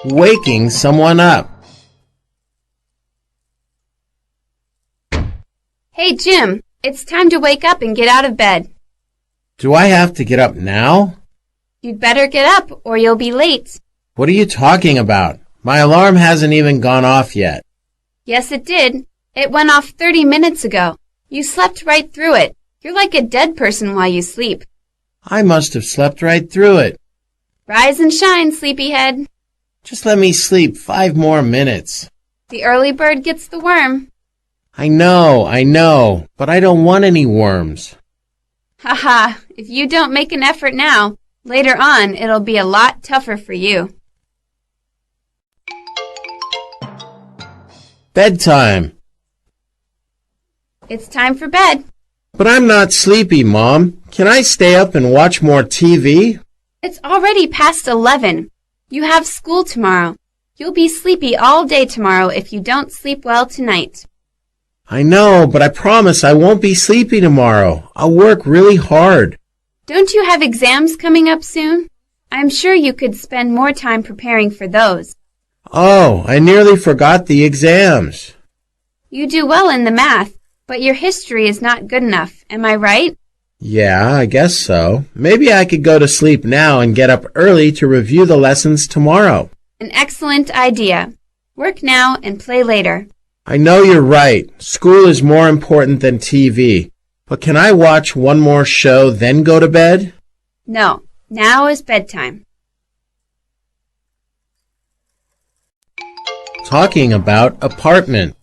Waking someone up. Hey, Jim, it's time to wake up and get out of bed. Do I have to get up now? You'd better get up or you'll be late. What are you talking about? My alarm hasn't even gone off yet. Yes, it did. It went off 30 minutes ago. You slept right through it. You're like a dead person while you sleep. I must have slept right through it. Rise and shine, sleepyhead. Just let me sleep 5 more minutes. The early bird gets the worm. I know, but I don't want any worms. Ha! If you don't make an effort now, later on it'll be a lot tougher for you. Bedtime. It's time for bed. But I'm not sleepy, Mom. Can I stay up and watch more TV? It's already past 11. You have school tomorrow. You'll be sleepy all day tomorrow if you don't sleep well tonight. I know, but I promise I won't be sleepy tomorrow. I'll work really hard. Don't you have exams coming up soon? I'm sure you could spend more time preparing for those. Oh, I nearly forgot the exams. You do well in the math, but your history is not good enough. Am I right? Yeah, I guess so. Maybe I could go to sleep now and get up early to review the lessons tomorrow. An excellent idea. Work now and play later. I know you're right. School is more important than TV. But can I watch one more show, then go to bed? No, now is bedtime. Talking about apartment.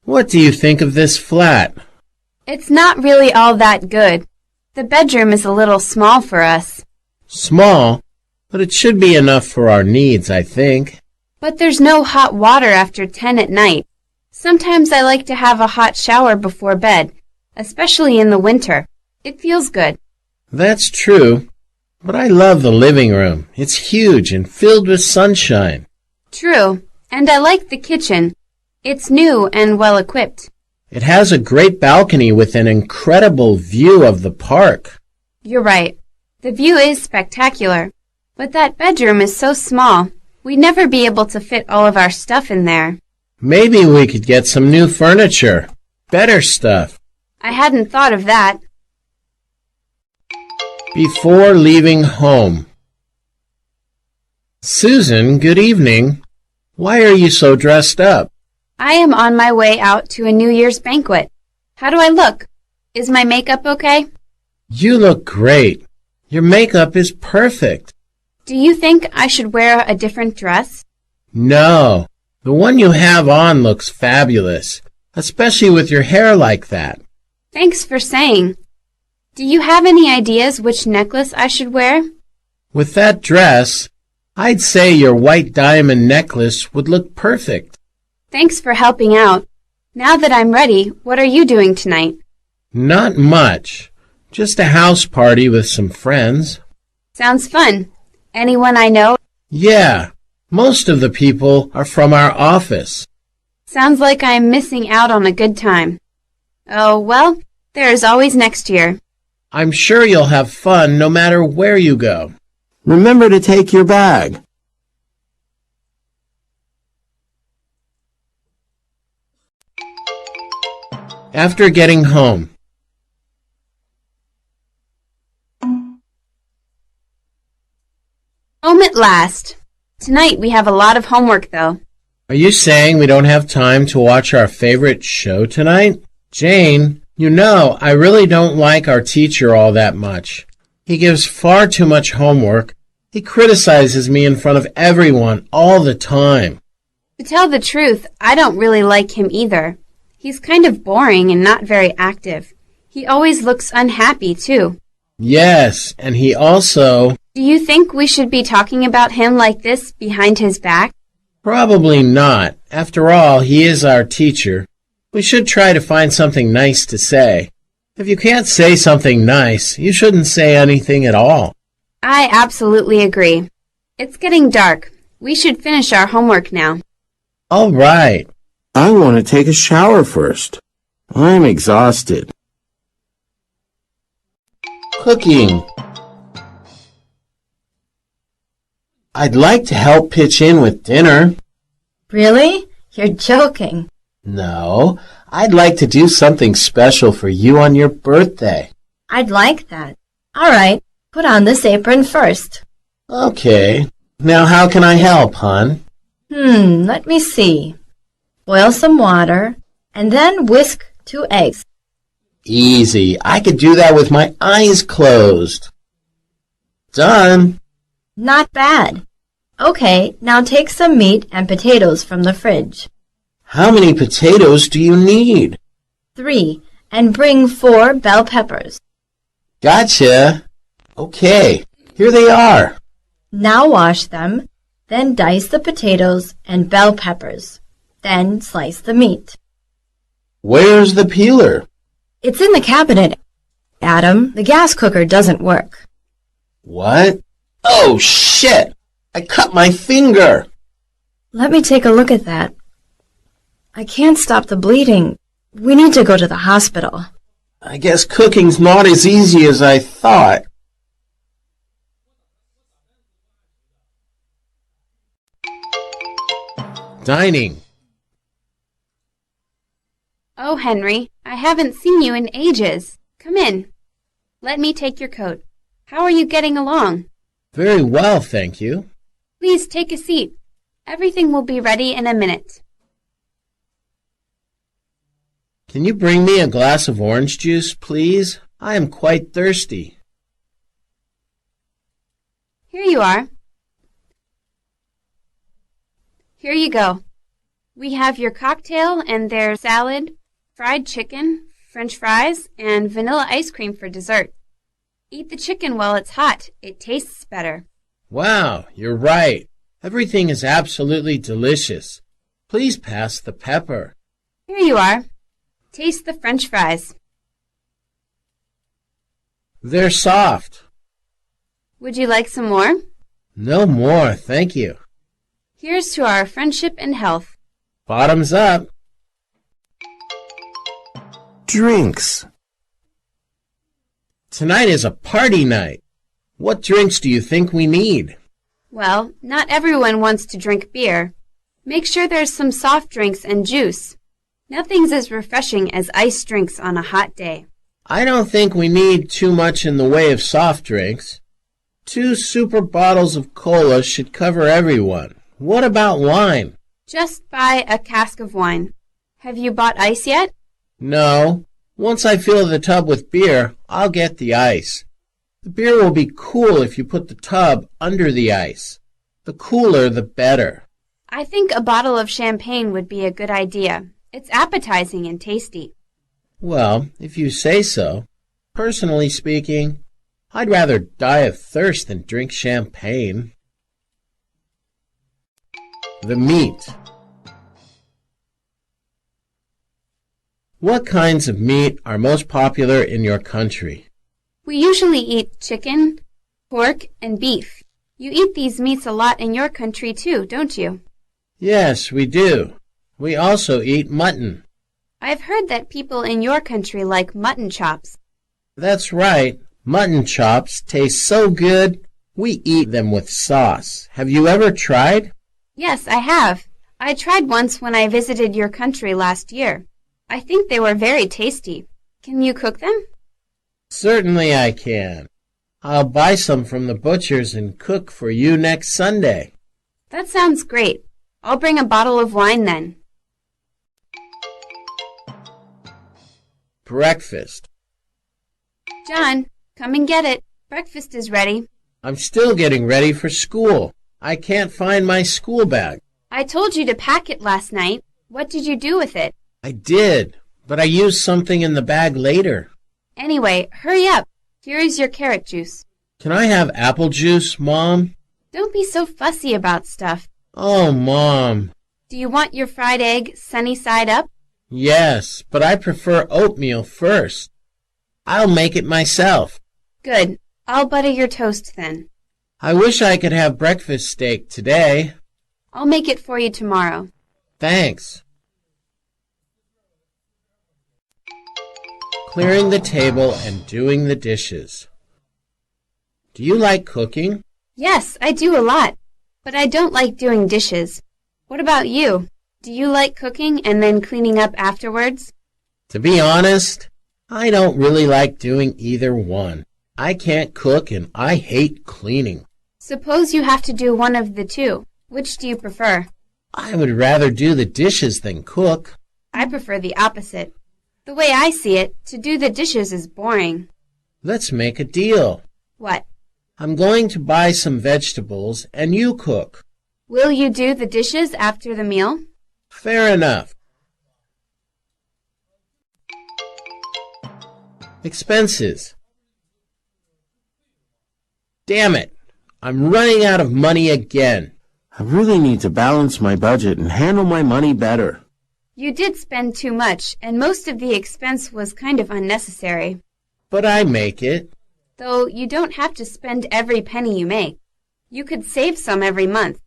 What do you think of this flat? It's not really all that good. The bedroom is a little small for us. Small, but it should be enough for our needs, I think. But there's no hot water after 10 at night. Sometimes I like to have a hot shower before bed, especially in the winter. It feels good. That's true, but I love the living room. It's huge and filled with sunshine. True, and I like the kitchen. It's new and well equipped. It has a great balcony with an incredible view of the park. You're right. The view is spectacular. But that bedroom is so small. We'd never be able to fit all of our stuff in there. Maybe we could get some new furniture. Better stuff. I hadn't thought of that. Before leaving home. Susan, good evening. Why are you so dressed up? I am on my way out to a New Year's banquet. How do I look? Is my makeup okay? You look great. Your makeup is perfect. Do you think I should wear a different dress? No, the one you have on looks fabulous, especially with your hair like that. Thanks for saying. Do you have any ideas which necklace I should wear? With that dress, I'd say your white diamond necklace would look perfect. Thanks for helping out. Now that I'm ready, what are you doing tonight? Not much. Just a house party with some friends. Sounds fun. Anyone I know? Yeah, most of the people are from our office. Sounds like I'm missing out on a good time. Oh, well, there is always next year. I'm sure you'll have fun no matter where you go. Remember to take your bag. After getting home. Home at last. Tonight we have a lot of homework, though. Are you saying we don't have time to watch our favorite show tonight? Jane, you know, I really don't like our teacher all that much. He gives far too much homework. He criticizes me in front of everyone all the time. To tell the truth, I don't really like him either. He's kind of boring and not very active. He always looks unhappy, too. Yes, and he also... Do you think we should be talking about him like this behind his back? Probably not. After all, he is our teacher. We should try to find something nice to say. If you can't say something nice, you shouldn't say anything at all. I absolutely agree. It's getting dark. We should finish our homework now. All right. I want to take a shower first. I'm exhausted. Cooking. I'd like to help pitch in with dinner. Really? You're joking. No, I'd like to do something special for you on your birthday. I'd like that. All right, put on this apron first. Okay. Now how can I help, hon? Let me see. Boil some water, and then whisk 2 eggs. Easy. I could do that with my eyes closed. Done. Not bad. Okay, now take some meat and potatoes from the fridge. How many potatoes do you need? 3, and bring 4 bell peppers. Gotcha. Okay, here they are. Now wash them, then dice the potatoes and bell peppers. Then slice the meat. Where's the peeler? It's in the cabinet, Adam. The gas cooker doesn't work. What? Oh, shit! I cut my finger! Let me take a look at that. I can't stop the bleeding. We need to go to the hospital. I guess cooking's not as easy as I thought. Dining. Oh, Henry, I haven't seen you in ages. Come in. Let me take your coat. How are you getting along? Very well, thank you. Please take a seat. Everything will be ready in a minute. Can you bring me a glass of orange juice, please? I am quite thirsty. Here you are. Here you go. We have your cocktail and there's salad, fried chicken, French fries, and vanilla ice cream for dessert. Eat the chicken while it's hot. It tastes better. Wow, you're right. Everything is absolutely delicious. Please pass the pepper. Here you are. Taste the French fries. They're soft. Would you like some more? No more, thank you. Here's to our friendship and health. Bottoms up. Drinks. Tonight is a party night. What drinks do you think we need? Well, not everyone wants to drink beer. Make sure there's some soft drinks and juice. Nothing's as refreshing as iced drinks on a hot day. I don't think we need too much in the way of soft drinks. 2 super bottles of cola should cover everyone. What about wine? Just buy a cask of wine. Have you bought ice yet? No. Once I fill the tub with beer, I'll get the ice. The beer will be cool if you put the tub under the ice. The cooler, the better. I think a bottle of champagne would be a good idea. It's appetizing and tasty. Well, if you say so. Personally speaking, I'd rather die of thirst than drink champagne. The meat. What kinds of meat are most popular in your country? We usually eat chicken, pork, and beef. You eat these meats a lot in your country too, don't you? Yes, we do. We also eat mutton. I've heard that people in your country like mutton chops. That's right. Mutton chops taste so good, we eat them with sauce. Have you ever tried? Yes, I have. I tried once when I visited your country last year. I think they were very tasty. Can you cook them? Certainly I can. I'll buy some from the butcher's and cook for you next Sunday. That sounds great. I'll bring a bottle of wine then. Breakfast. John, come and get it. Breakfast is ready. I'm still getting ready for school. I can't find my school bag. I told you to pack it last night. What did you do with it? I did, but I used something in the bag later. Anyway, hurry up. Here is your carrot juice. Can I have apple juice, Mom? Don't be so fussy about stuff. Oh, Mom. Do you want your fried egg sunny side up? Yes, but I prefer oatmeal first. I'll make it myself. Good. I'll butter your toast then. I wish I could have breakfast steak today. I'll make it for you tomorrow. Thanks. Clearing the table and doing the dishes. Do you like cooking? Yes, I do a lot, but I don't like doing dishes. What about you? Do you like cooking and then cleaning up afterwards? To be honest, I don't really like doing either one. I can't cook and I hate cleaning. Suppose you have to do one of the two. Which do you prefer? I would rather do the dishes than cook. I prefer the opposite. The way I see it, to do the dishes is boring. Let's make a deal. What? I'm going to buy some vegetables and you cook. Will you do the dishes after the meal? Fair enough. Expenses. Damn it! I'm running out of money again. I really need to balance my budget and handle my money better. You did spend too much, and most of the expense was kind of unnecessary. But I make it. Though you don't have to spend every penny you make. You could save some every month,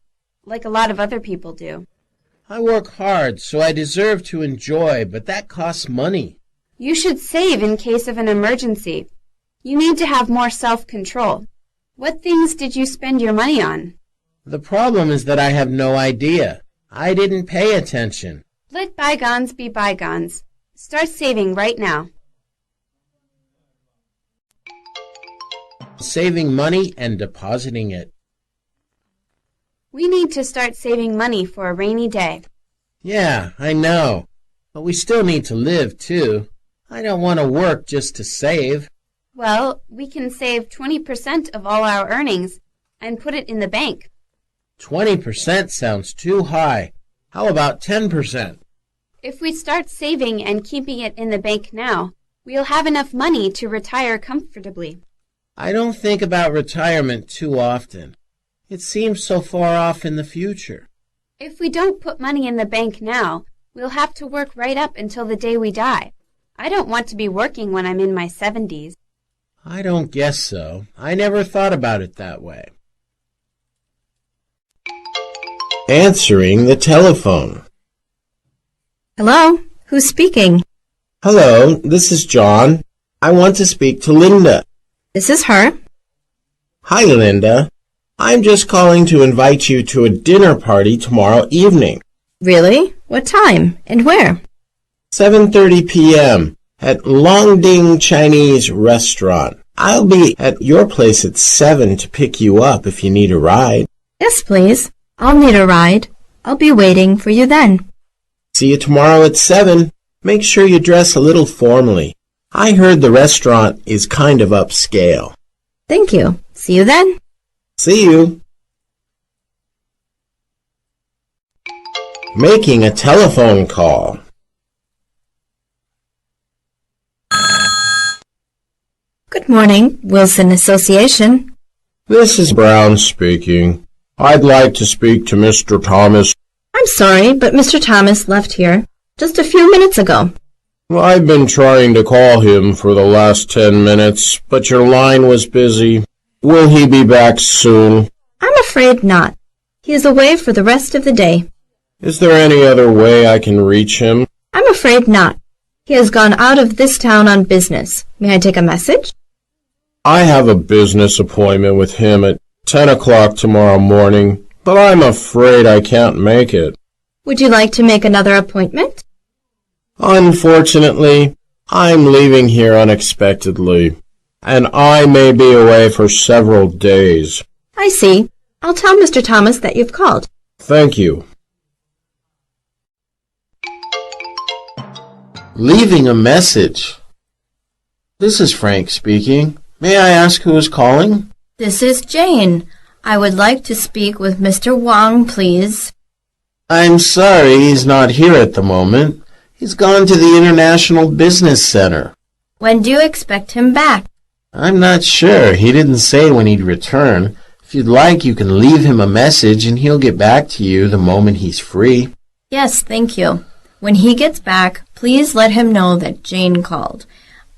like a lot of other people do. I work hard, so I deserve to enjoy, but that costs money. You should save in case of an emergency. You need to have more self-control. What things did you spend your money on? The problem is that I have no idea. I didn't pay attention. Let bygones be bygones. Start saving right now. Saving money and depositing it. We need to start saving money for a rainy day. Yeah, I know. But we still need to live, too. I don't want to work just to save. Well, we can save 20% of all our earnings and put it in the bank. 20% sounds too high. How about 10%? If we start saving and keeping it in the bank now, we'll have enough money to retire comfortably. I don't think about retirement too often. It seems so far off in the future. If we don't put money in the bank now, we'll have to work right up until the day we die. I don't want to be working when I'm in my 70s. I don't guess so. I never thought about it that way. Answering the telephone. Hello? Who's speaking? Hello, this is John. I want to speak to Linda. This is her. Hi, Linda. I'm just calling to invite you to a dinner party tomorrow evening. Really? What time? And where? 7:30 p.m. at Longding Chinese Restaurant. I'll be at your place at 7 to pick you up if you need a ride. Yes, please. I'll need a ride. I'll be waiting for you then. See you tomorrow at 7. Make sure you dress a little formally. I heard the restaurant is kind of upscale. Thank you. See you then. See you. Making a telephone call. Good morning, Wilson Association. This is Brown speaking. I'd like to speak to Mr. Thomas. I'm sorry, but Mr. Thomas left here just a few minutes ago. I've been trying to call him for the last 10 minutes, but your line was busy. Will he be back soon? I'm afraid not. He is away for the rest of the day. Is there any other way I can reach him? I'm afraid not. He has gone out of this town on business. May I take a message? I have a business appointment with him at 10 o'clock tomorrow morning, but I'm afraid I can't make it. Would you like to make another appointment? Unfortunately, I'm leaving here unexpectedly, and I may be away for several days. I see. I'll tell Mr. Thomas that you've called. Thank you. Leaving a message. This is Frank speaking. May I ask who is calling? This is Jane. I would like to speak with Mr. Wang, please. I'm sorry he's not here at the moment. He's gone to the International Business Center. When do you expect him back? I'm not sure. He didn't say when he'd return. If you'd like, you can leave him a message and he'll get back to you the moment he's free. Yes, thank you. When he gets back, please let him know that Jane called,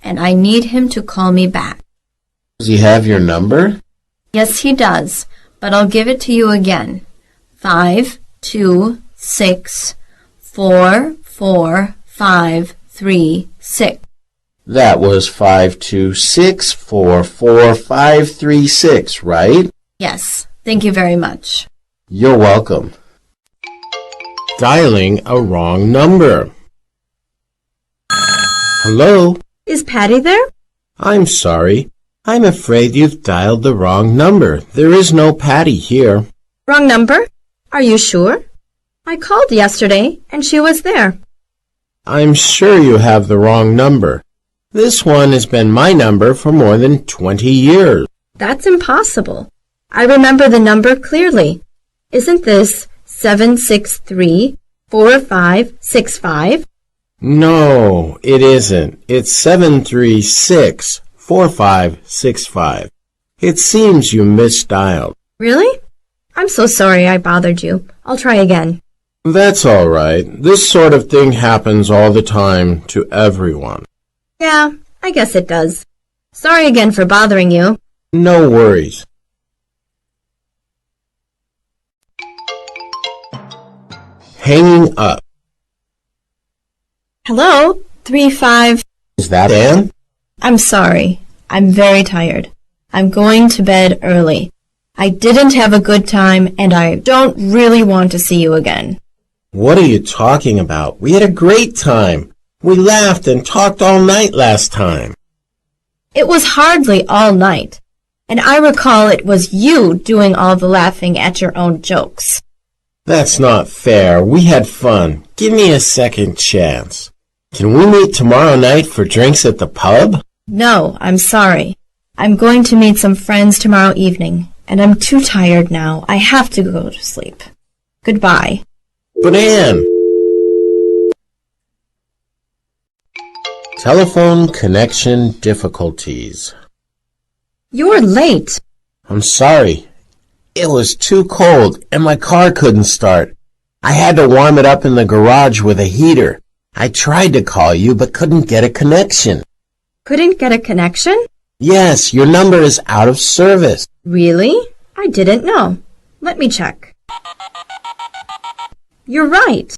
and I need him to call me back. Does he have your number? Yes, he does, but I'll give it to you again. 5264456. That was 526445536, right? Yes, thank you very much. You're welcome. Dialing a wrong number. Hello? Is Patty there? I'm sorry. I'm afraid you've dialed the wrong number. There is no Patty here. Wrong number? Are you sure? I called yesterday and she was there. I'm sure you have the wrong number. This one has been my number for more than 20 years. That's impossible. I remember the number clearly. Isn't this 763-4565? No, it isn't. It's 736-4565. It seems you misdialed. Really? I'm so sorry I bothered you. I'll try again. That's all right. This sort of thing happens all the time to everyone. Yeah, I guess it does. Sorry again for bothering you. No worries. Hanging up. Hello, 35. Is that Anne? I'm sorry. I'm very tired. I'm going to bed early. I didn't have a good time and I don't really want to see you again. What are you talking about? We had a great time. We laughed and talked all night last time. It was hardly all night, and I recall it was you doing all the laughing at your own jokes. That's not fair. We had fun. Give me a second chance. Can we meet tomorrow night for drinks at the pub? No, I'm sorry. I'm going to meet some friends tomorrow evening, and I'm too tired now. I have to go to sleep. Goodbye. But Anne... Telephone connection difficulties. You're late. I'm sorry. It was too cold and my car couldn't start. I had to warm it up in the garage with a heater. I tried to call you but couldn't get a connection. Couldn't get a connection? Yes, your number is out of service. Really? I didn't know. Let me check. You're right.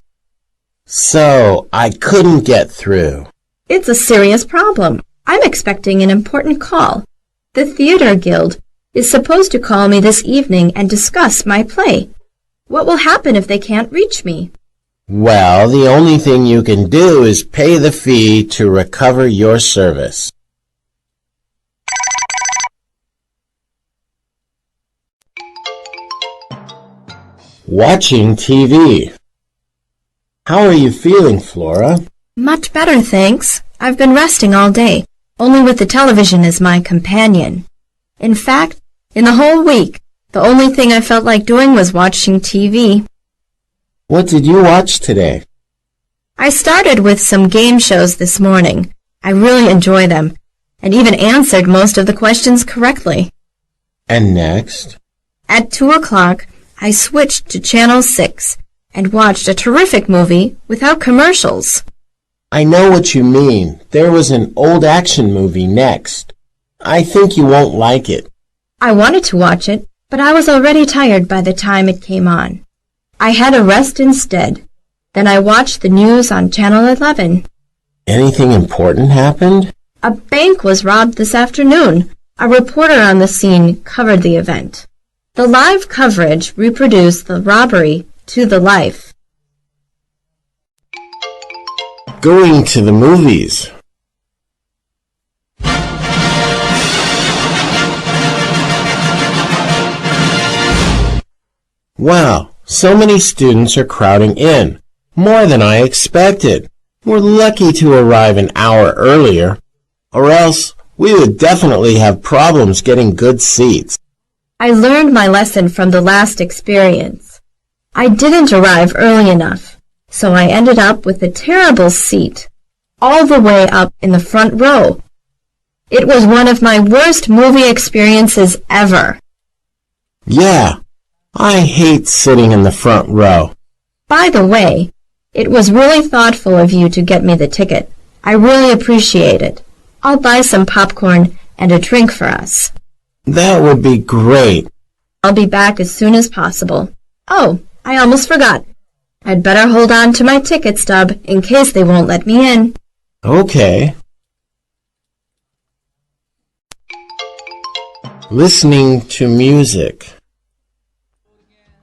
So, I couldn't get through. It's a serious problem. I'm expecting an important call. The Theater Guild is supposed to call me this evening and discuss my play. What will happen if they can't reach me? Well, the only thing you can do is pay the fee to recover your service. Watching TV. How are you feeling, Flora? Much better, thanks. I've been resting all day, only with the television as my companion. In fact, in the whole week, the only thing I felt like doing was watching TV. What did you watch today? I started with some game shows this morning. I really enjoy them, and even answered most of the questions correctly. And next? At 2 o'clock, I switched to Channel 6 and watched a terrific movie without commercials. I know what you mean. There was an old action movie next. I think you won't like it. I wanted to watch it, but I was already tired by the time it came on. I had a rest instead. Then I watched the news on Channel 11. Anything important happened? A bank was robbed this afternoon. A reporter on the scene covered the event. The live coverage reproduced the robbery to the life. Going to the movies. Wow, so many students are crowding in. More than I expected. We're lucky to arrive an hour earlier, or else we would definitely have problems getting good seats. I learned my lesson from the last experience. I didn't arrive early enough, so I ended up with a terrible seat, all the way up in the front row. It was one of my worst movie experiences ever. Yeah, I hate sitting in the front row. By the way, it was really thoughtful of you to get me the ticket. I really appreciate it. I'll buy some popcorn and a drink for us. That would be great. I'll be back as soon as possible. Oh, I almost forgot. I'd better hold on to my ticket stub in case they won't let me in. Okay. Listening to music.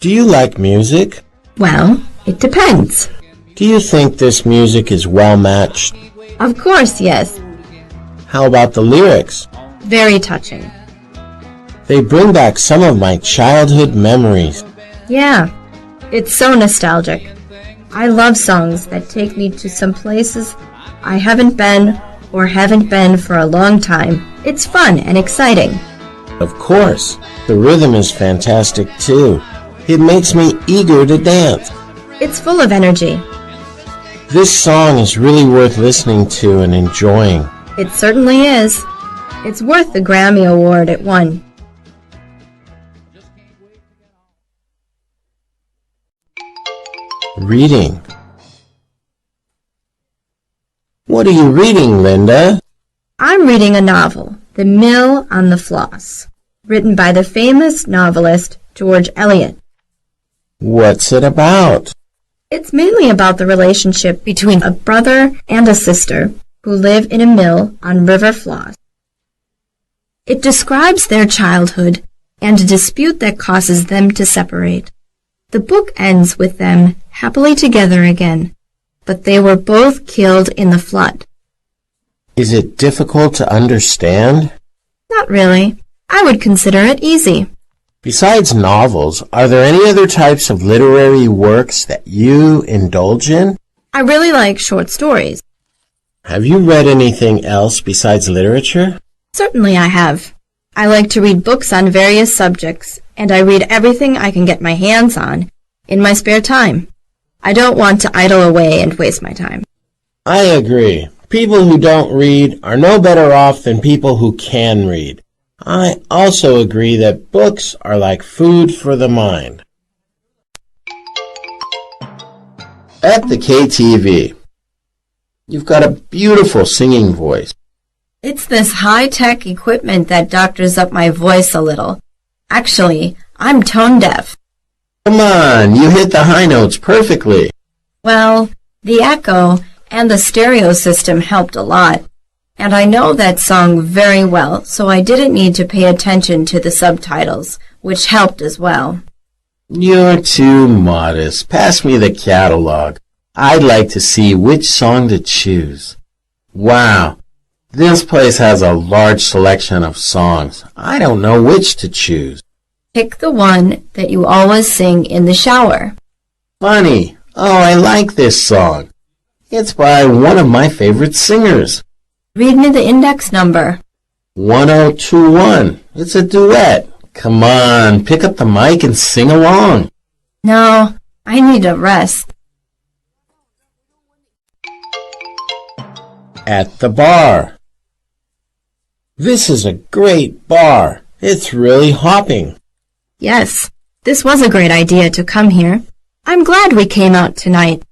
Do you like music? Well, it depends. Do you think this music is well matched? Of course, yes. How about the lyrics? Very touching. They bring back some of my childhood memories. Yeah, it's so nostalgic. I love songs that take me to some places I haven't been for a long time. It's fun and exciting. Of course, the rhythm is fantastic too. It makes me eager to dance. It's full of energy. This song is really worth listening to and enjoying. It certainly is. It's worth the Grammy Award it won. Reading. What are you reading, Linda? I'm reading a novel, The Mill on the Floss, written by the famous novelist George Eliot. What's it about? It's mainly about the relationship between a brother and a sister who live in a mill on River Floss. It describes their childhood and a dispute that causes them to separate. The book ends with them happily together again, but they were both killed in the flood. Is it difficult to understand? Not really. I would consider it easy. Besides novels, are there any other types of literary works that you indulge in? I really like short stories. Have you read anything else besides literature? Certainly I have. I like to read books on various subjects, and I read everything I can get my hands on in my spare time. I don't want to idle away and waste my time. I agree. People who don't read are no better off than people who can read. I also agree that books are like food for the mind. At the KTV. You've got a beautiful singing voice. It's this high-tech equipment that doctors up my voice a little. Actually, I'm tone deaf. Come on, you hit the high notes perfectly. Well, the echo and the stereo system helped a lot. And I know that song very well, so I didn't need to pay attention to the subtitles, which helped as well. You're too modest. Pass me the catalog. I'd like to see which song to choose. Wow, this place has a large selection of songs. I don't know which to choose. Pick the one that you always sing in the shower. Funny. Oh, I like this song. It's by one of my favorite singers. Read me the index number. 1021. It's a duet. Come on, pick up the mic and sing along. No, I need a rest. At the bar. This is a great bar. It's really hopping. Yes, this was a great idea to come here. I'm glad we came out tonight.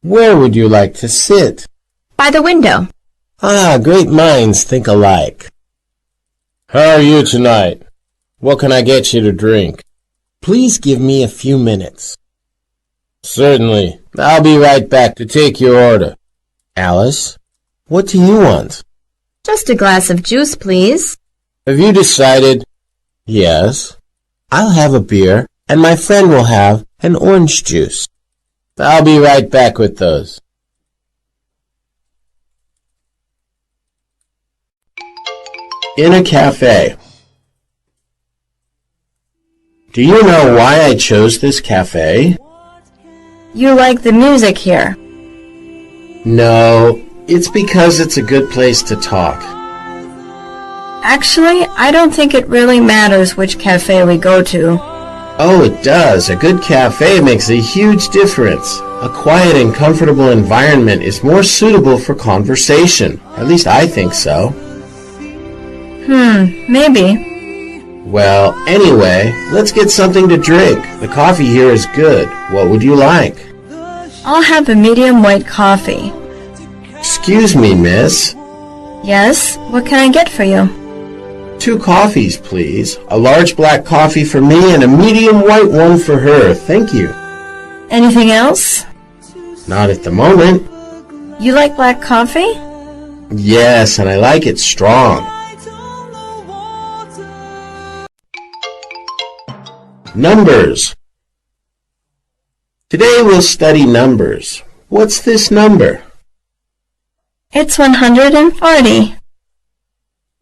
Where would you like to sit? By the window. Ah, great minds think alike. How are you tonight? What can I get you to drink? Please give me a few minutes. Certainly. I'll be right back to take your order. Alice, what do you want? Just a glass of juice, please. Have you decided? Yes. I'll have a beer, and my friend will have an orange juice. I'll be right back with those. In a cafe. Do you know why I chose this cafe? You like the music here. No, it's because it's a good place to talk. Actually, I don't think it really matters which cafe we go to. Oh, it does. A good cafe makes a huge difference. A quiet and comfortable environment is more suitable for conversation. At least I think so. Maybe. Well, anyway, let's get something to drink. The coffee here is good. What would you like? I'll have a medium white coffee. Excuse me, miss. Yes, what can I get for you? 2 coffees, please. A large black coffee for me and a medium white one for her. Thank you. Anything else? Not at the moment. You like black coffee? Yes, and I like it strong. Numbers. Today we'll study numbers. What's this number? It's 140.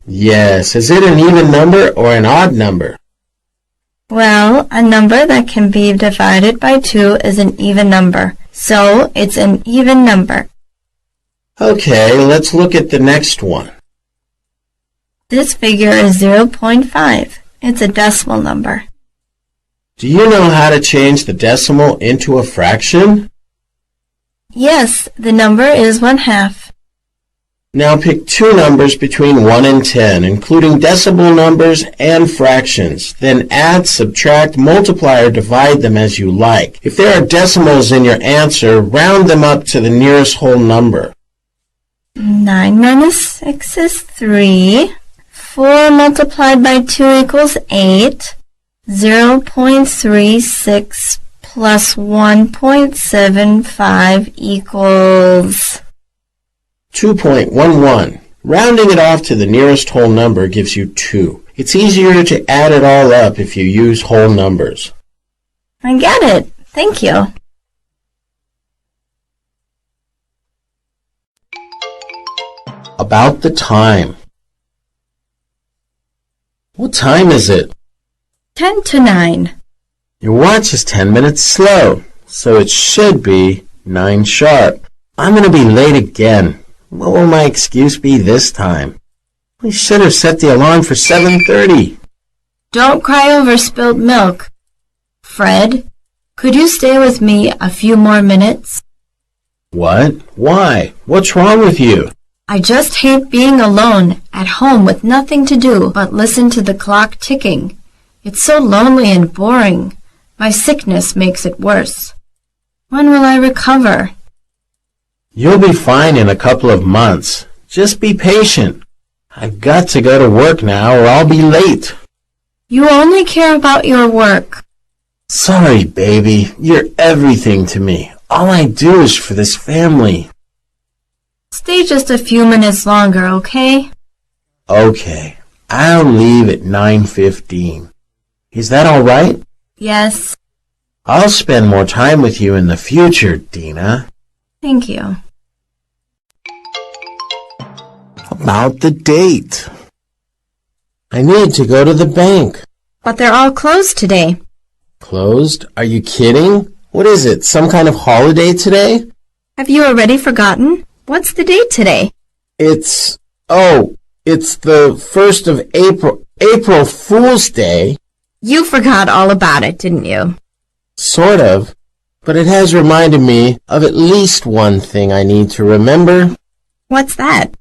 Yes, is it an even number or an odd number? Well, a number that can be divided by 2 is an even number, so it's an even number. Okay, let's look at the next one. This figure is 0.5. It's a decimal number. Do you know how to change the decimal into a fraction? Yes, the number is 1/2. Now pick two numbers between 1 and 10, including decimal numbers and fractions. Then add, subtract, multiply, or divide them as you like. If there are decimals in your answer, round them up to the nearest whole number. 9 minus 6 is 3. 4 multiplied by 2 equals 8. 0.36 plus 1.75 equals 2.11. Rounding it off to the nearest whole number gives you 2. It's easier to add it all up if you use whole numbers. I get it. Thank you. About the time. What time is it? 10 to 9. Your watch is 10 minutes slow, so it should be 9 sharp. I'm going to be late again. What will my excuse be this time? We should have set the alarm for 7:30. Don't cry over spilled milk. Fred, could you stay with me a few more minutes? What? Why? What's wrong with you? I just hate being alone at home with nothing to do but listen to the clock ticking. It's so lonely and boring. My sickness makes it worse. When will I recover? You'll be fine in a couple of months. Just be patient. I've got to go to work now or I'll be late. You only care about your work. Sorry, baby. You're everything to me. All I do is for this family. Stay just a few minutes longer, okay? Okay. I'll leave at 9:15. Is that all right? Yes. I'll spend more time with you in the future, Dina. Thank you. About the date. I need to go to the bank. But they're all closed today. Closed? Are you kidding? What is it, some kind of holiday today? Have you already forgotten? What's the date today? It's the 1st of April. April Fool's Day. You forgot all about it, didn't you? Sort of. But it has reminded me of at least one thing I need to remember. What's that?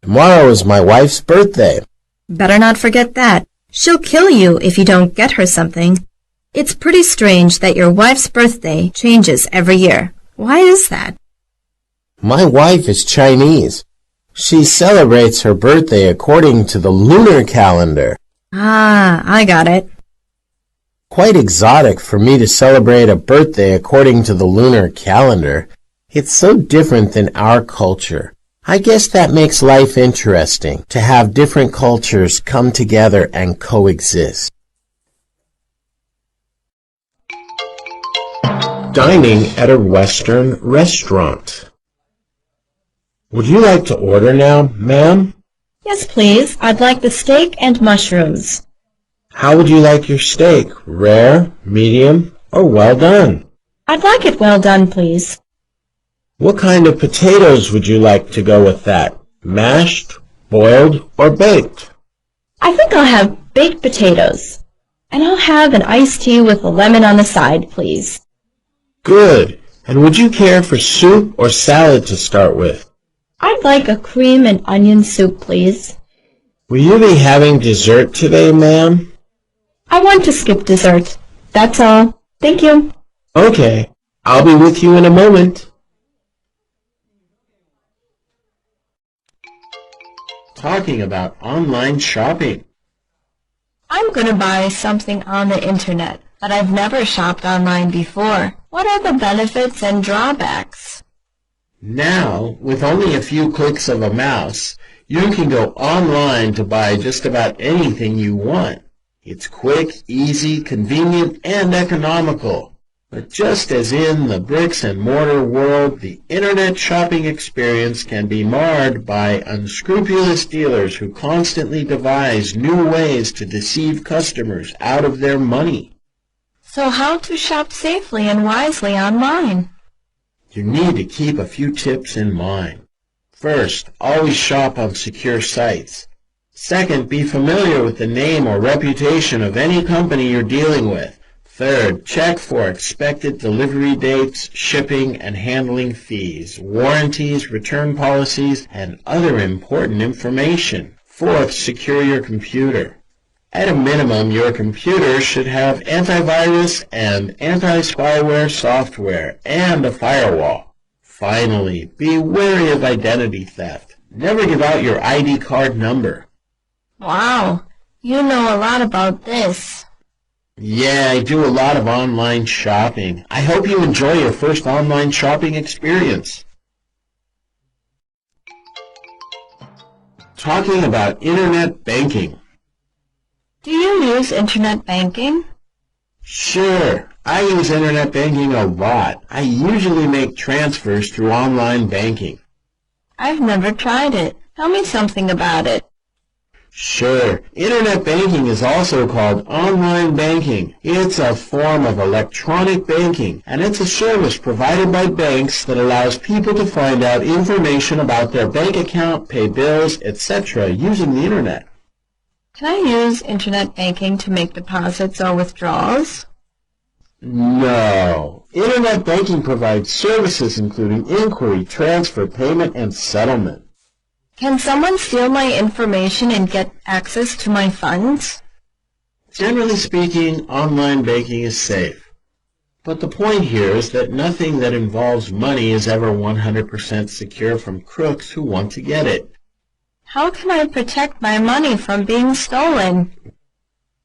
Tomorrow is my wife's birthday. Better not forget that. She'll kill you if you don't get her something. It's pretty strange that your wife's birthday changes every year. Why is that? My wife is Chinese. She celebrates her birthday according to the lunar calendar. Ah, I got it. Quite exotic for me to celebrate a birthday according to the lunar calendar. It's so different than our culture. I guess that makes life interesting, to have different cultures come together and coexist. Dining at a Western restaurant. Would you like to order now, ma'am? Yes, please. I'd like the steak and mushrooms. How would you like your steak? Rare, medium, or well done? I'd like it well done, please. What kind of potatoes would you like to go with that? Mashed, boiled, or baked? I think I'll have baked potatoes. And I'll have an iced tea with a lemon on the side, please. Good. And would you care for soup or salad to start with? I'd like a cream and onion soup, please. Will you be having dessert today, ma'am? I want to skip dessert. That's all. Thank you. Okay. I'll be with you in a moment. Talking about online shopping. I'm going to buy something on the internet, but I've never shopped online before. What are the benefits and drawbacks? Now, with only a few clicks of a mouse, you can go online to buy just about anything you want. It's quick, easy, convenient, and economical. But just as in the bricks and mortar world, the internet shopping experience can be marred by unscrupulous dealers who constantly devise new ways to deceive customers out of their money. So how to shop safely and wisely online? You need to keep a few tips in mind. First, always shop on secure sites. Second, be familiar with the name or reputation of any company you're dealing with. Third, check for expected delivery dates, shipping and handling fees, warranties, return policies, and other important information. Fourth, secure your computer. At a minimum, your computer should have antivirus and anti-spyware software and a firewall. Finally, be wary of identity theft. Never give out your ID card number. Wow, you know a lot about this. Yeah, I do a lot of online shopping. I hope you enjoy your first online shopping experience. Talking about internet banking. Do you use internet banking? Sure, I use internet banking a lot. I usually make transfers through online banking. I've never tried it. Tell me something about it. Sure. Internet banking is also called online banking. It's a form of electronic banking, and it's a service provided by banks that allows people to find out information about their bank account, pay bills, etc. using the internet. Can I use internet banking to make deposits or withdrawals? No. Internet banking provides services including inquiry, transfer, payment, and settlement. Can someone steal my information and get access to my funds? Generally speaking, online banking is safe. But the point here is that nothing that involves money is ever 100% secure from crooks who want to get it. How can I protect my money from being stolen?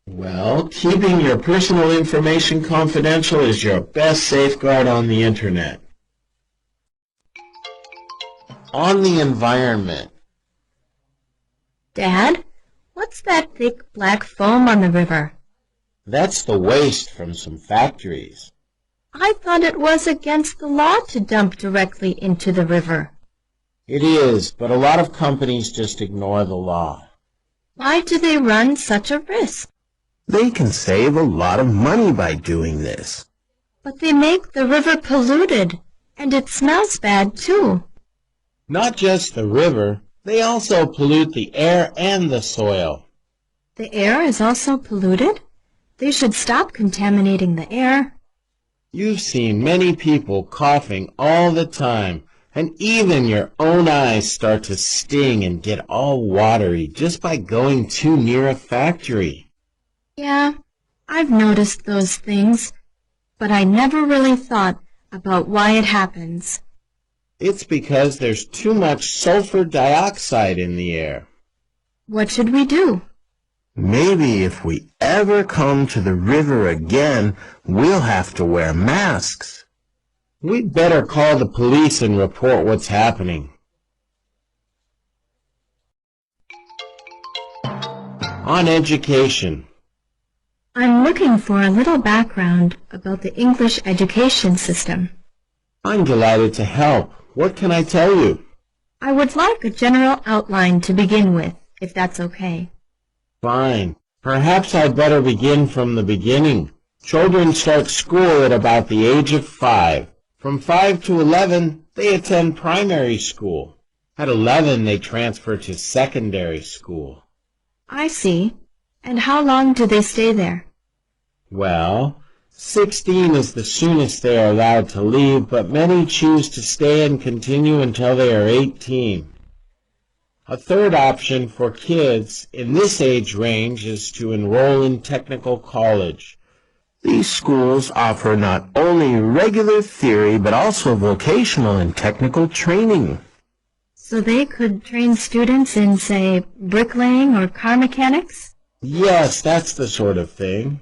Well, keeping your personal information confidential is your best safeguard on the internet. On the environment. Dad, what's that thick black foam on the river? That's the waste from some factories. I thought it was against the law to dump directly into the river. It is, but a lot of companies just ignore the law. Why do they run such a risk? They can save a lot of money by doing this. But they make the river polluted, and it smells bad too. Not just the river, they also pollute the air and the soil. The air is also polluted? They should stop contaminating the air. You've seen many people coughing all the time, and even your own eyes start to sting and get all watery just by going too near a factory. Yeah, I've noticed those things, but I never really thought about why it happens. It's because there's too much sulfur dioxide in the air. What should we do? Maybe if we ever come to the river again, we'll have to wear masks. We'd better call the police and report what's happening. On education. I'm looking for a little background about the English education system. I'm delighted to help. What can I tell you? I would like a general outline to begin with, if that's okay. Fine. Perhaps I'd better begin from the beginning. Children start school at about the age of 5. From 5 to 11, they attend primary school. At 11, they transfer to secondary school. I see. And how long do they stay there? Well, 16 is the soonest they are allowed to leave, but many choose to stay and continue until they are 18. A third option for kids in this age range is to enroll in technical college. These schools offer not only regular theory, but also vocational and technical training. So they could train students in, say, bricklaying or car mechanics? Yes, that's the sort of thing.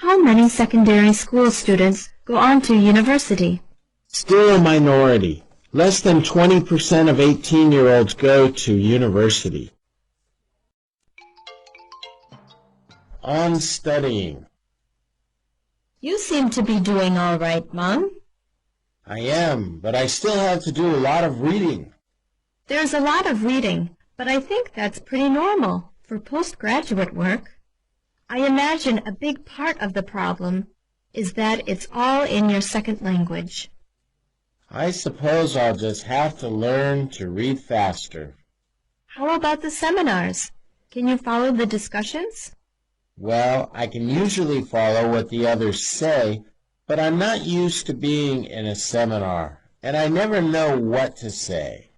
How many secondary school students go on to university? Still a minority. Less than 20% of 18-year-olds go to university. on studying. You seem to be doing all right, Mom. I am, but I still have to do a lot of reading. There's a lot of reading, but I think that's pretty normal for postgraduate work. I imagine a big part of the problem is that it's all in your second language. I suppose I'll just have to learn to read faster. How about the seminars? Can you follow the discussions? Well, I can usually follow what the others say, but I'm not used to being in a seminar, and I never know what to say.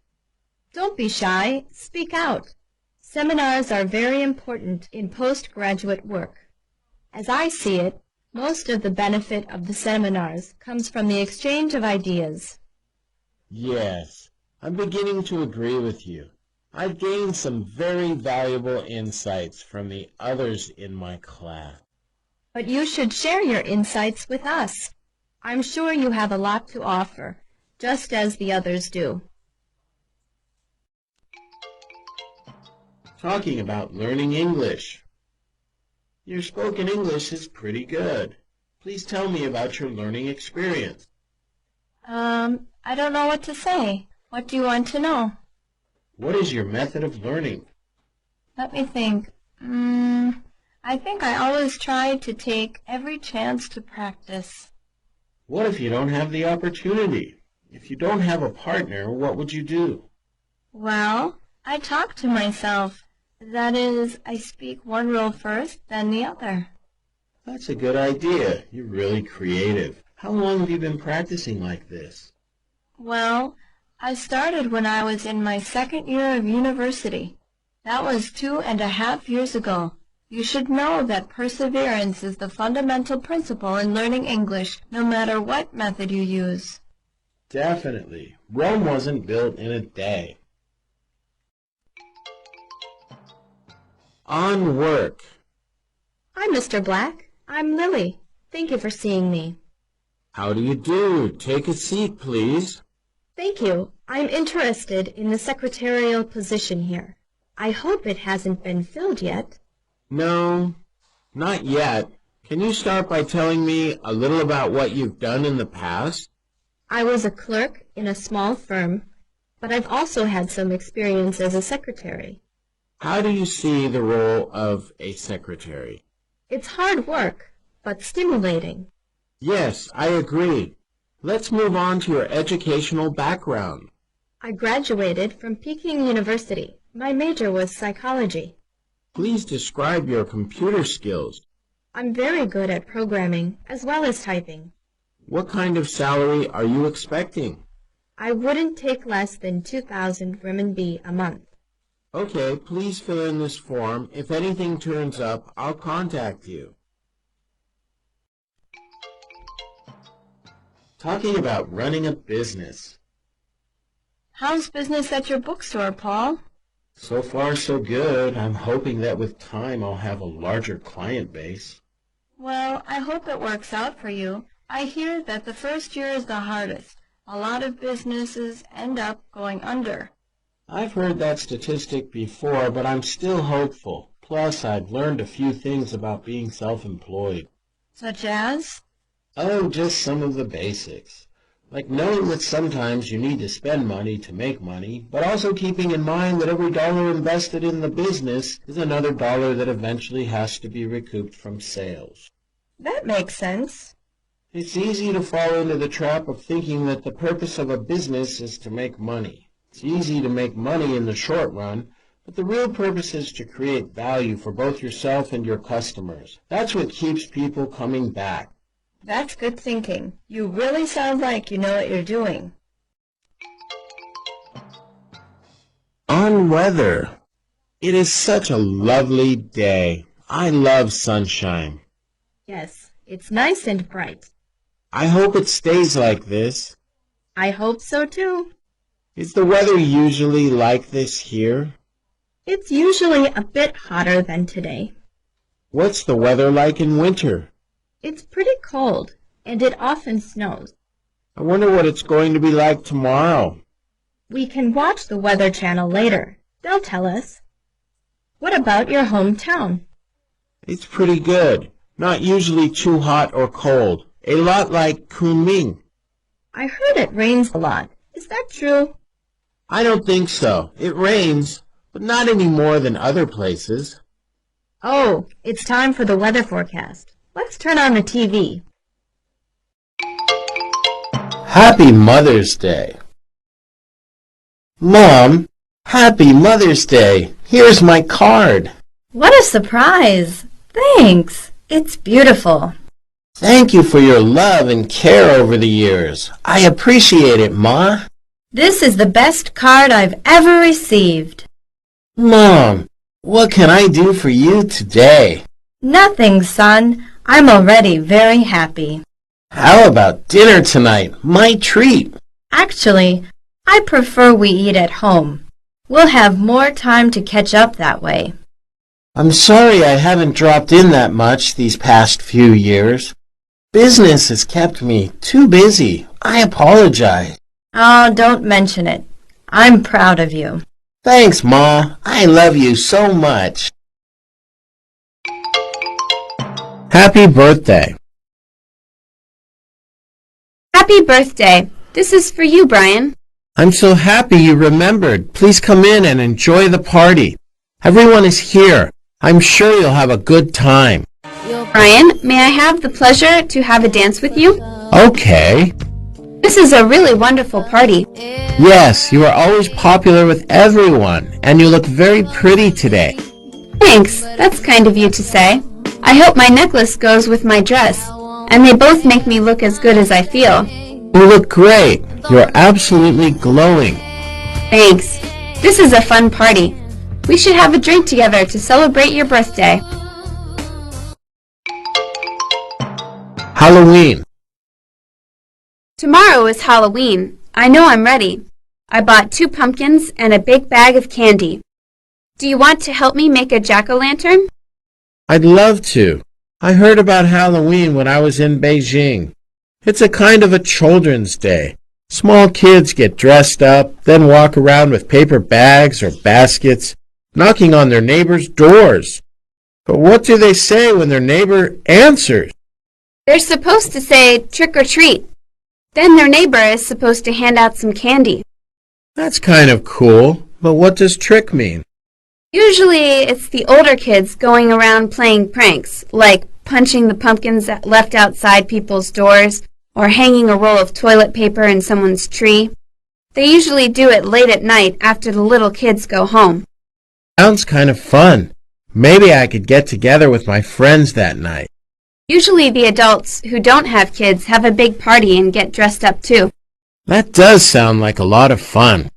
Don't be shy. Speak out. Seminars are very important in postgraduate work. As I see it, most of the benefit of the seminars comes from the exchange of ideas. Yes, I'm beginning to agree with you. I've gained some very valuable insights from the others in my class. But you should share your insights with us. I'm sure you have a lot to offer, just as the others do. Talking about learning English. Your spoken English is pretty good. Please tell me about your learning experience. I don't know what to say. What do you want to know? What is your method of learning? Let me think. I think I always try to take every chance to practice. What if you don't have the opportunity? If you don't have a partner, what would you do? Well, I talk to myself. That is, I speak one rule first, then the other. That's a good idea. You're really creative. How long have you been practicing like this? Well, I started when I was in my second year of university. That was 2.5 years ago. You should know that perseverance is the fundamental principle in learning English, no matter what method you use. Definitely. Rome wasn't built in a day. On work. Hi, Mr. Black. I'm Lily. Thank you for seeing me. How do you do? Take a seat, please. Thank you. I'm interested in the secretarial position here. I hope it hasn't been filled yet. No, not yet. Can you start by telling me a little about what you've done in the past? I was a clerk in a small firm, but I've also had some experience as a secretary. How do you see the role of a secretary? It's hard work, but stimulating. Yes, I agree. Let's move on to your educational background. I graduated from Peking University. My major was psychology. Please describe your computer skills. I'm very good at programming, as well as typing. What kind of salary are you expecting? I wouldn't take less than 2,000 renminbi a month. Okay, please fill in this form. If anything turns up, I'll contact you. Talking about running a business. How's business at your bookstore, Paul? So far, so good. I'm hoping that with time I'll have a larger client base. Well, I hope it works out for you. I hear that the first year is the hardest. A lot of businesses end up going under. I've heard that statistic before, but I'm still hopeful. Plus, I've learned a few things about being self-employed. Such as? Oh, just some of the basics. Like knowing that sometimes you need to spend money to make money, but also keeping in mind that every dollar invested in the business is another dollar that eventually has to be recouped from sales. That makes sense. It's easy to fall into the trap of thinking that the purpose of a business is to make money. It's easy to make money in the short run, but the real purpose is to create value for both yourself and your customers. That's what keeps people coming back. That's good thinking. You really sound like you know what you're doing. On weather. It is such a lovely day. I love sunshine. Yes, it's nice and bright. I hope it stays like this. I hope so too. Is the weather usually like this here? It's usually a bit hotter than today. What's the weather like in winter? It's pretty cold, and it often snows. I wonder what it's going to be like tomorrow. We can watch the Weather Channel later. They'll tell us. What about your hometown? It's pretty good. Not usually too hot or cold. A lot like Kunming. I heard it rains a lot. Is that true? I don't think so. It rains, but not any more than other places. Oh, it's time for the weather forecast. Let's turn on the TV. Happy Mother's Day. Mom, Happy Mother's Day. Here's my card. What a surprise! Thanks. It's beautiful. Thank you for your love and care over the years. I appreciate it, Ma. This is the best card I've ever received. Mom, what can I do for you today? Nothing, son. I'm already very happy. How about dinner tonight? My treat. Actually, I prefer we eat at home. We'll have more time to catch up that way. I'm sorry I haven't dropped in that much these past few years. Business has kept me too busy. I apologize. Oh, don't mention it. I'm proud of you. Thanks, Ma. I love you so much. Happy birthday. Happy birthday. This is for you, Brian. I'm so happy you remembered. Please come in and enjoy the party. Everyone is here. I'm sure you'll have a good time. Brian, may I have the pleasure to have a dance with you? Okay. This is a really wonderful party. Yes, you are always popular with everyone, and you look very pretty today. Thanks. That's kind of you to say. I hope my necklace goes with my dress, and they both make me look as good as I feel. You look great. You're absolutely glowing. Thanks. This is a fun party. We should have a drink together to celebrate your birthday. Halloween. Tomorrow is Halloween. I know I'm ready. I bought 2 pumpkins and a big bag of candy. Do you want to help me make a jack-o'-lantern? I'd love to. I heard about Halloween when I was in Beijing. It's a kind of a children's day. Small kids get dressed up, then walk around with paper bags or baskets, knocking on their neighbors' doors. But what do they say when their neighbor answers? They're supposed to say trick or treat. Then their neighbor is supposed to hand out some candy. That's kind of cool, but what does trick mean? Usually it's the older kids going around playing pranks, like punching the pumpkins left outside people's doors or hanging a roll of toilet paper in someone's tree. They usually do it late at night after the little kids go home. Sounds kind of fun. Maybe I could get together with my friends that night. Usually the adults who don't have kids have a big party and get dressed up too. That does sound like a lot of fun.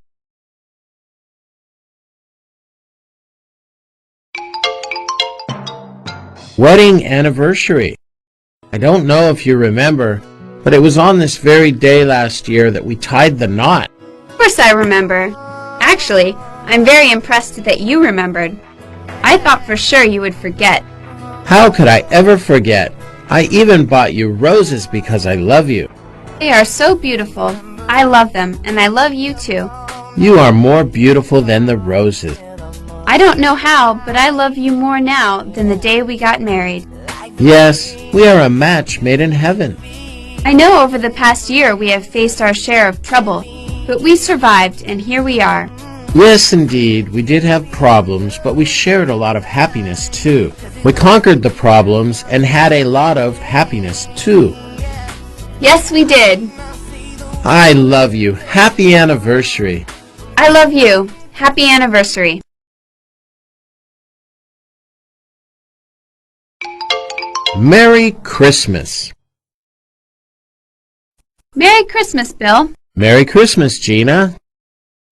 Wedding anniversary. I don't know if you remember, but it was on this very day last year that we tied the knot. Of course I remember. Actually, I'm very impressed that you remembered. I thought for sure you would forget. How could I ever forget? I even bought you roses because I love you. They are so beautiful. I love them, and I love you too. You are more beautiful than the roses. I don't know how, but I love you more now than the day we got married. Yes, we are a match made in heaven. I know over the past year we have faced our share of trouble, but we survived, and here we are. Yes, indeed, we did have problems, but we shared a lot of happiness too. We conquered the problems and had a lot of happiness too. Yes, we did. I love you. Happy anniversary. I love you. Happy anniversary. Merry Christmas. Merry Christmas, Bill. Merry Christmas, Gina.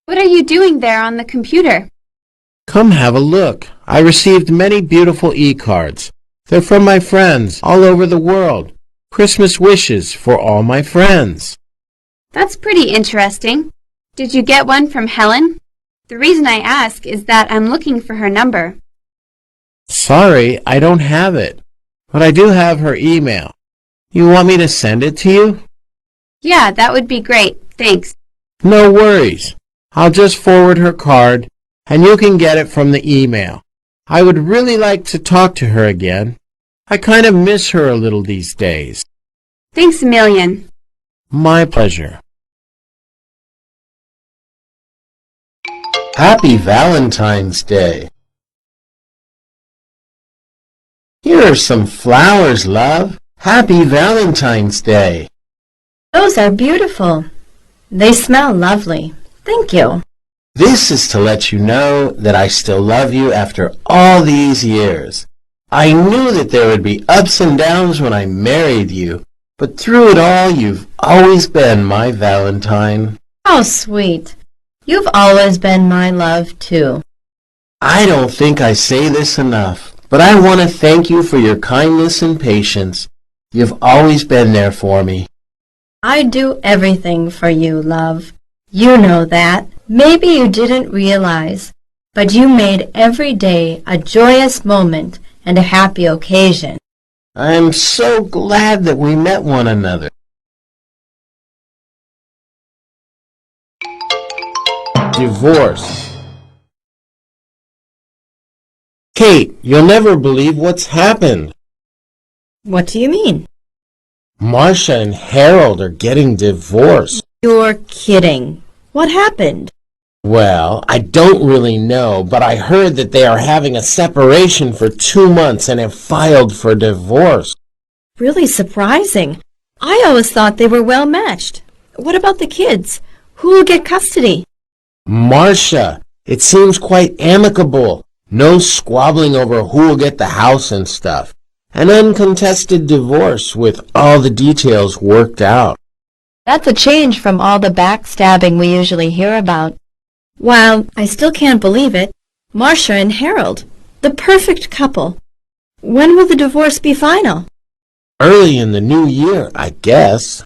What are you doing there on the computer? Come have a look. I received many beautiful e-cards. They're from my friends all over the world. Christmas wishes for all my friends. That's pretty interesting. Did you get one from Helen? The reason I ask is that I'm looking for her number. Sorry, I don't have it, but I do have her email. You want me to send it to you? Yeah, that would be great. Thanks. No worries. I'll just forward her card, and you can get it from the email. I would really like to talk to her again. I kind of miss her a little these days. Thanks a million. My pleasure. Happy Valentine's Day. Here are some flowers, love. Happy Valentine's Day. Those are beautiful. They smell lovely. Thank you. This is to let you know that I still love you after all these years. I knew that there would be ups and downs when I married you, but through it all, you've always been my Valentine. How sweet. You've always been my love, too. I don't think I say this enough, but I want to thank you for your kindness and patience. You've always been there for me. I do everything for you, love. You know that. Maybe you didn't realize, but you made every day a joyous moment and a happy occasion. I'm so glad that we met one another. Divorce. Kate, you'll never believe what's happened. What do you mean? Marcia and Harold are getting divorced. You're kidding. What happened? Well, I don't really know, but I heard that they are having a separation for 2 months and have filed for divorce. Really surprising. I always thought they were well matched. What about the kids? Who will get custody? Marcia, it seems quite amicable. No squabbling over who will get the house and stuff. An uncontested divorce with all the details worked out. That's a change from all the backstabbing we usually hear about. While I still can't believe it, Marcia and Harold, the perfect couple. When will the divorce be final? Early in the new year, I guess.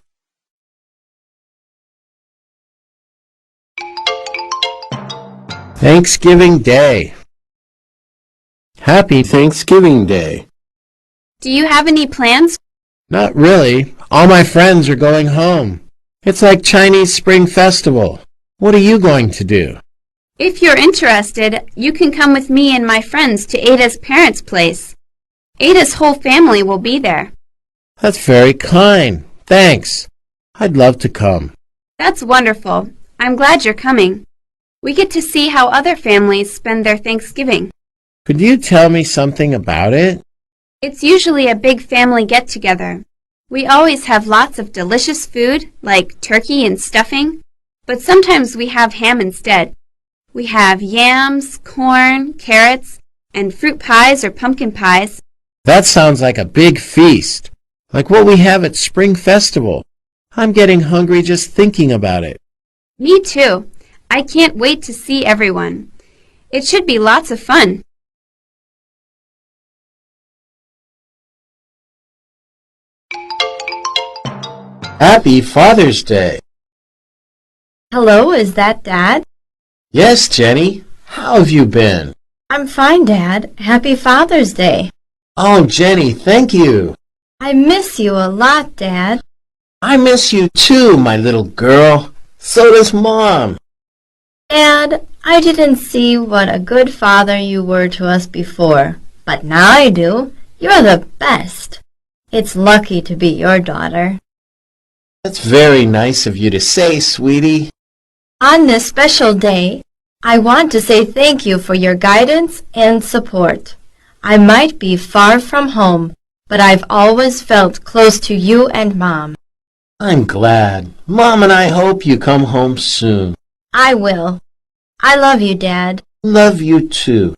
Thanksgiving Day. Happy Thanksgiving Day. Do you have any plans? Not really. All my friends are going home. It's like Chinese Spring Festival. What are you going to do? If you're interested, you can come with me and my friends to Ada's parents' place. Ada's whole family will be there. That's very kind. Thanks. I'd love to come. That's wonderful. I'm glad you're coming. We get to see how other families spend their Thanksgiving. Could you tell me something about it? It's usually a big family get-together. We always have lots of delicious food, like turkey and stuffing, but sometimes we have ham instead. We have yams, corn, carrots, and fruit pies or pumpkin pies. That sounds like a big feast, like what we have at Spring Festival. I'm getting hungry just thinking about it. Me too. I can't wait to see everyone. It should be lots of fun. Happy Father's Day. Hello, is that Dad? Yes, Jenny. How have you been? I'm fine, Dad. Happy Father's Day. Oh, Jenny, thank you. I miss you a lot, Dad. I miss you too, my little girl. So does Mom. Dad, I didn't see what a good father you were to us before, but now I do. You're the best. It's lucky to be your daughter. That's very nice of you to say, sweetie. On this special day, I want to say thank you for your guidance and support. I might be far from home, but I've always felt close to you and Mom. I'm glad. Mom and I hope you come home soon. I will. I love you, Dad. Love you too.